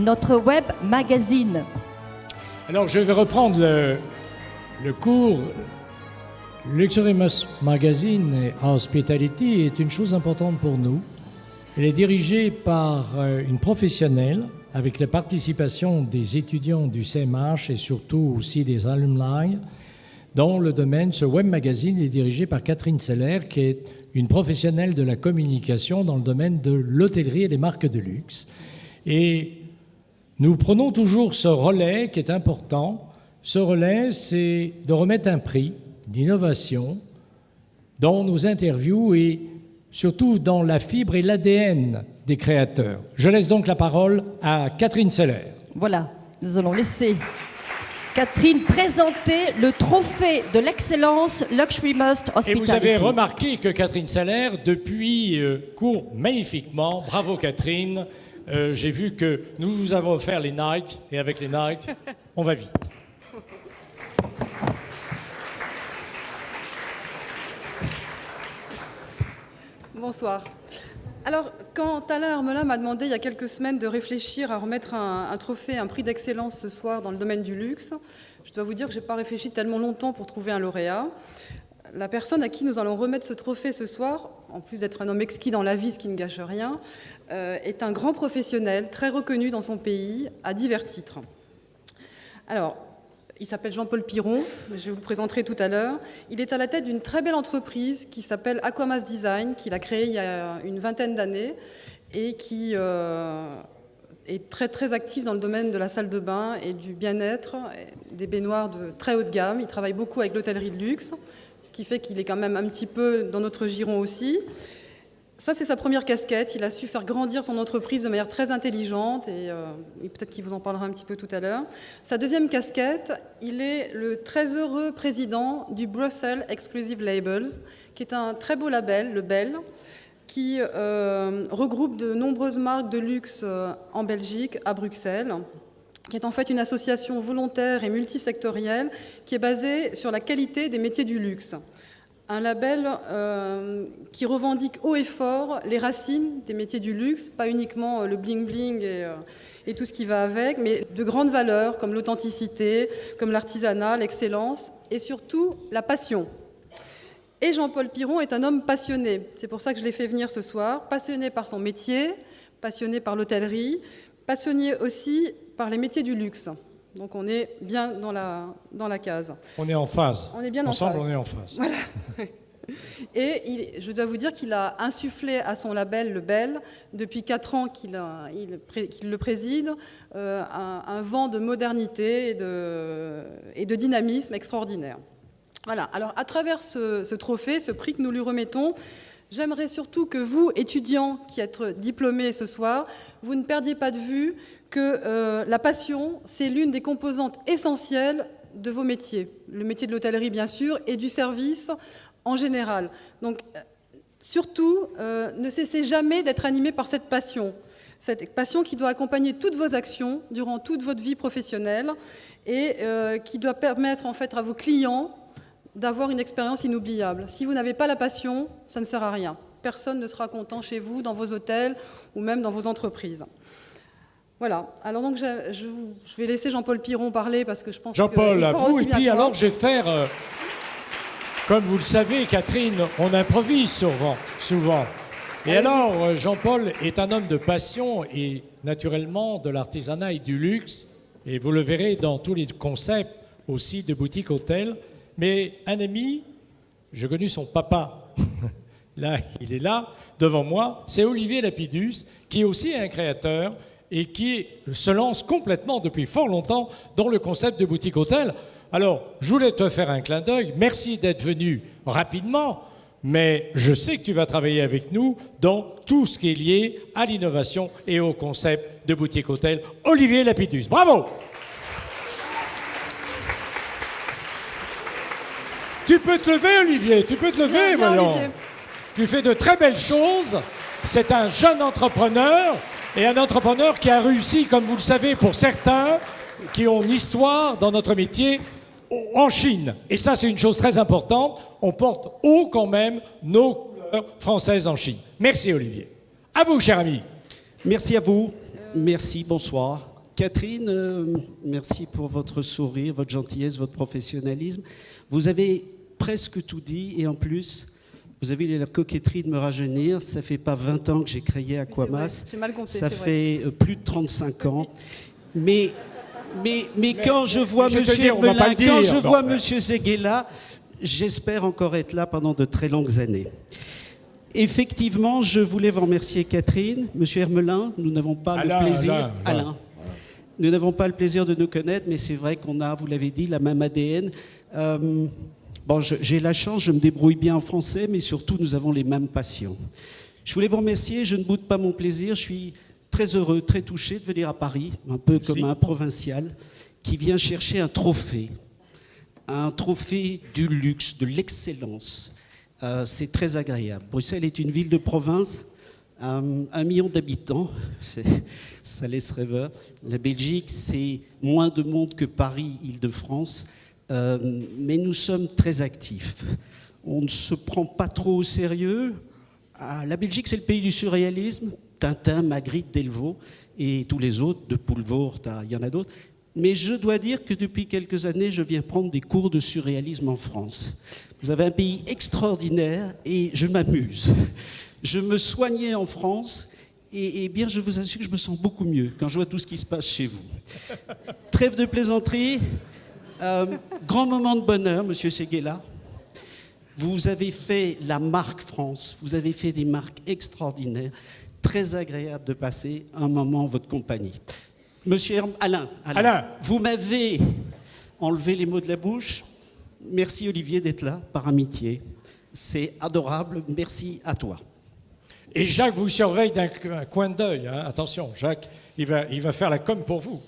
notre web magazine. Alors, je vais reprendre le cours. Luxury Magazine et Hospitality est une chose importante pour nous. Elle est dirigée par une professionnelle avec la participation des étudiants du CMH et surtout aussi des alumni. Dans le domaine, ce web magazine est dirigé par Catherine Seller, qui est une professionnelle de la communication dans le domaine de l'hôtellerie et des marques de luxe. Et nous prenons toujours ce relais qui est important. Ce relais, c'est de remettre un prix d'innovation dans nos interviews et surtout dans la fibre et l'ADN des créateurs. Je laisse donc la parole à Catherine Seller. Voilà, nous allons laisser Catherine présenter le trophée de l'excellence Luxury Most Hospitality. Et vous avez remarqué que Catherine Seller, depuis, court magnifiquement. Bravo Catherine. J'ai vu que nous vous avons offert les Nike, et avec les Nike, on va vite. Bonsoir. Alors, quand Alain Armelin m'a demandé il y a quelques semaines de réfléchir à remettre un trophée, un prix d'excellence ce soir dans le domaine du luxe, je dois vous dire que je n'ai pas réfléchi tellement longtemps pour trouver un lauréat. La personne à qui nous allons remettre ce trophée ce soir, en plus d'être un homme exquis dans la vie, ce qui ne gâche rien, est un grand professionnel, très reconnu dans son pays, à divers titres. Alors, il s'appelle Jean-Paul Piron, je vous le présenterai tout à l'heure. Il est à la tête d'une très belle entreprise qui s'appelle Aquamas Design, qu'il a créée il y a une vingtaine d'années et qui est très, très actif dans le domaine de la salle de bain et du bien-être, des baignoires de très haut de gamme. Il travaille beaucoup avec l'hôtellerie de luxe, ce qui fait qu'il est quand même un petit peu dans notre giron aussi. Ça, c'est sa première casquette. Il a su faire grandir son entreprise de manière très intelligente et peut-être qu'il vous en parlera un petit peu tout à l'heure. Sa deuxième casquette, il est le très heureux président du Brussels Exclusive Labels, qui est un très beau label, le BEL, qui regroupe de nombreuses marques de luxe en Belgique, à Bruxelles, qui est en fait une association volontaire et multisectorielle qui est basée sur la qualité des métiers du luxe. Un label qui revendique haut et fort les racines des métiers du luxe, pas uniquement le bling-bling et tout ce qui va avec, mais de grandes valeurs comme l'authenticité, comme l'artisanat, l'excellence et surtout la passion. Et Jean-Paul Piron est un homme passionné, c'est pour ça que je l'ai fait venir ce soir, passionné par son métier, passionné par l'hôtellerie, passionné aussi par les métiers du luxe. Donc on est bien dans la case. On est en phase. On est bien en phase. Ensemble, on est en phase. Voilà. Et je dois vous dire qu'il a insufflé à son label, le BEL, depuis 4 ans qu'il le préside, un vent de modernité et de dynamisme extraordinaire. Voilà. Alors à travers ce trophée, ce prix que nous lui remettons, j'aimerais surtout que vous, étudiants qui êtes diplômés ce soir, vous ne perdiez pas de vue que la passion, c'est l'une des composantes essentielles de vos métiers. Le métier de l'hôtellerie, bien sûr, et du service en général. Donc, surtout, ne cessez jamais d'être animé par cette passion qui doit accompagner toutes vos actions durant toute votre vie professionnelle et qui doit permettre, en fait, à vos clients d'avoir une expérience inoubliable. Si vous n'avez pas la passion, ça ne sert à rien. Personne ne sera content chez vous, dans vos hôtels ou même dans vos entreprises. Voilà. Alors donc, je vais laisser Jean-Paul Piron parler parce que je pense Jean-Paul, à vous. Et puis alors, je vais faire... comme vous le savez, Catherine, on improvise souvent. Et alors, Jean-Paul est un homme de passion et naturellement de l'artisanat et du luxe. Et vous le verrez dans tous les concepts aussi de boutique hôtel. Mais un ami, j'ai connu son papa. Là, il est là, devant moi. C'est Olivier Lapidus, qui est aussi un créateur et qui se lance complètement depuis fort longtemps dans le concept de boutique hôtel. Alors, je voulais te faire un clin d'œil. Merci d'être venu rapidement, mais je sais que tu vas travailler avec nous dans tout ce qui est lié à l'innovation et au concept de boutique hôtel. Olivier Lapidus, bravo! Tu peux te lever, Olivier, tu peux te lever, bien, voyons. Olivier. Tu fais de très belles choses. C'est un jeune entrepreneur et un entrepreneur qui a réussi, comme vous le savez, pour certains qui ont une histoire dans notre métier en Chine. Et ça, c'est une chose très importante. On porte haut quand même nos couleurs françaises en Chine. Merci, Olivier. À vous, cher ami. Merci à vous. Merci, bonsoir. Catherine, merci pour votre sourire, votre gentillesse, votre professionnalisme. Vous avez presque tout dit et en plus, vous avez eu la coquetterie de me rajeunir. Ça fait pas 20 ans que j'ai créé Aquamas. J'ai mal compté, ça c'est fait plus de 35 ans. Mais quand je vois je vais te Monsieur dire, on va pas Hermelin, le quand dire. je Bon, vois ben. Monsieur Séguéla, j'espère encore être là pendant de très longues années. Effectivement, je voulais vous remercier Catherine. Monsieur Hermelin, nous n'avons pas Alain, le plaisir... Alain. Nous n'avons pas le plaisir de nous connaître, mais c'est vrai qu'on a, vous l'avez dit, la même ADN. J'ai la chance, je me débrouille bien en français, mais surtout, nous avons les mêmes passions. Je voulais vous remercier, je ne boude pas mon plaisir. Je suis très heureux, très touché de venir à Paris, un peu comme un provincial, qui vient chercher un trophée du luxe, de l'excellence. C'est très agréable. Bruxelles est une ville de province, 1 million d'habitants, ça laisse rêveur. La Belgique, c'est moins de monde que Paris, Île-de-France, mais nous sommes très actifs. On ne se prend pas trop au sérieux. La Belgique, c'est le pays du surréalisme. Tintin, Magritte, Delvaux et tous les autres, de Poulvord, il y en a d'autres. Mais je dois dire que depuis quelques années, je viens prendre des cours de surréalisme en France. Vous avez un pays extraordinaire et je m'amuse. Je me soignais en France et bien, je vous assure que je me sens beaucoup mieux quand je vois tout ce qui se passe chez vous. Trêve de plaisanterie, grand moment de bonheur, Monsieur Séguéla. Vous avez fait la marque France, vous avez fait des marques extraordinaires, très agréable de passer un moment en votre compagnie. Monsieur Alain, vous m'avez enlevé les mots de la bouche. Merci Olivier d'être là, par amitié. C'est adorable, merci à toi. Et Jacques vous surveille d'un coin d'œil. Hein. Attention, Jacques, il va faire la com pour vous.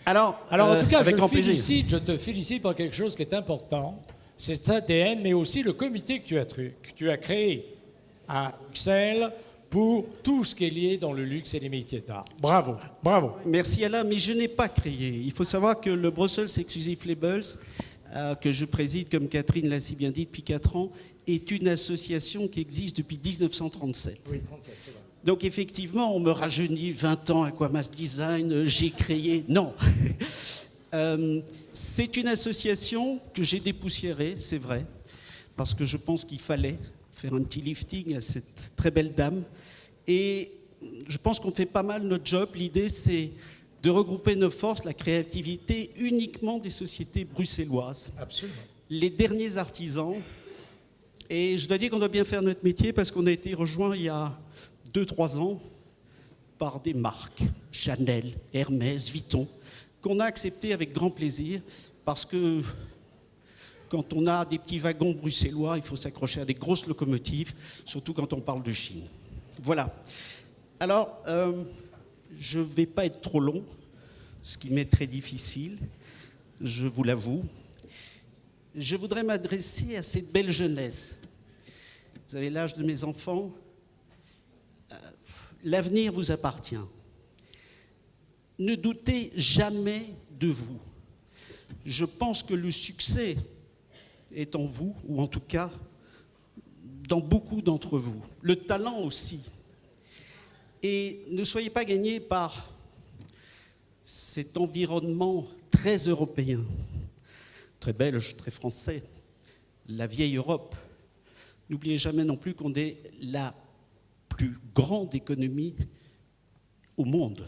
Alors en tout cas, avec grand plaisir. je te félicite pour quelque chose qui est important. C'est cet ADN, mais aussi le comité que tu as créé à Bruxelles pour tout ce qui est lié dans le luxe et les métiers d'art. Bravo, bravo. Merci Alain, mais je n'ai pas créé. Il faut savoir que le Brussels Exclusive Labels, que je préside, comme Catherine l'a si bien dit, depuis 4 ans, est une association qui existe depuis 1937. Oui, 37, c'est vrai. Donc effectivement, on me rajeunit 20 ans Aquamas Design, j'ai créé... Non. C'est une association que j'ai dépoussiérée, c'est vrai, parce que je pense qu'il fallait faire un petit lifting à cette très belle dame. Et je pense qu'on fait pas mal notre job. L'idée, c'est de regrouper nos forces, la créativité uniquement des sociétés bruxelloises. Absolument. Les derniers artisans. Et je dois dire qu'on doit bien faire notre métier parce qu'on a été rejoint il y a 2-3 ans par des marques, Chanel, Hermès, Vuitton, qu'on a accepté avec grand plaisir parce que quand on a des petits wagons bruxellois, il faut s'accrocher à des grosses locomotives, surtout quand on parle de Chine. Voilà. Alors, je ne vais pas être trop long, ce qui m'est très difficile, je vous l'avoue. Je voudrais m'adresser à cette belle jeunesse. Vous avez l'âge de mes enfants. L'avenir vous appartient. Ne doutez jamais de vous. Je pense que le succès est en vous, ou en tout cas dans beaucoup d'entre vous. Le talent aussi. Et ne soyez pas gagnés par cet environnement très européen, très belge, très français, la vieille Europe. N'oubliez jamais non plus qu'on est la plus grande économie au monde.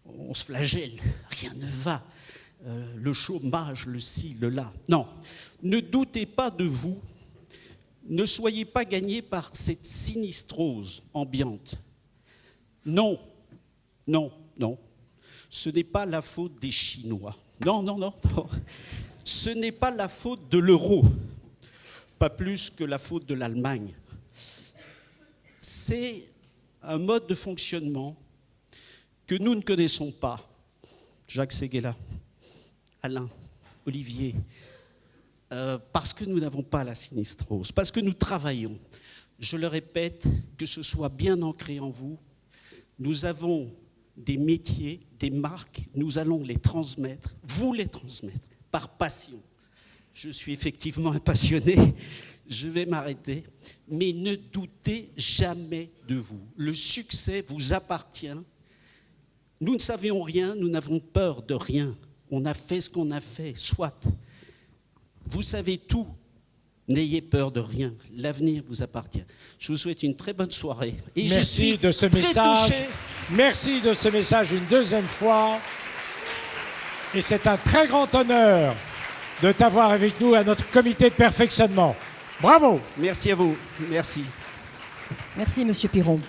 On se flagelle, rien ne va. Le chômage, le ci, le là. Non, ne doutez pas de vous. Ne soyez pas gagnés par cette sinistrose ambiante. Non, non, non. Ce n'est pas la faute des Chinois. Non, non, non, non. Ce n'est pas la faute de l'euro. Pas plus que la faute de l'Allemagne. C'est un mode de fonctionnement que nous ne connaissons pas. Jacques Séguéla, Alain, Olivier, parce que nous n'avons pas la sinistrose, parce que nous travaillons. Je le répète, que ce soit bien ancré en vous. Nous avons des métiers, des marques, nous allons les transmettre, vous les transmettre, par passion. Je suis effectivement un passionné, je vais m'arrêter, mais ne doutez jamais de vous. Le succès vous appartient. Nous ne savions rien, nous n'avons peur de rien. On a fait ce qu'on a fait, soit. Vous savez tout. N'ayez peur de rien. L'avenir vous appartient. Je vous souhaite une très bonne soirée. Et je suis Merci de ce très message. touché. Merci de ce message une deuxième fois. Et c'est un très grand honneur de t'avoir avec nous à notre comité de perfectionnement. Bravo! Merci à vous. Merci. Merci, Monsieur Piron.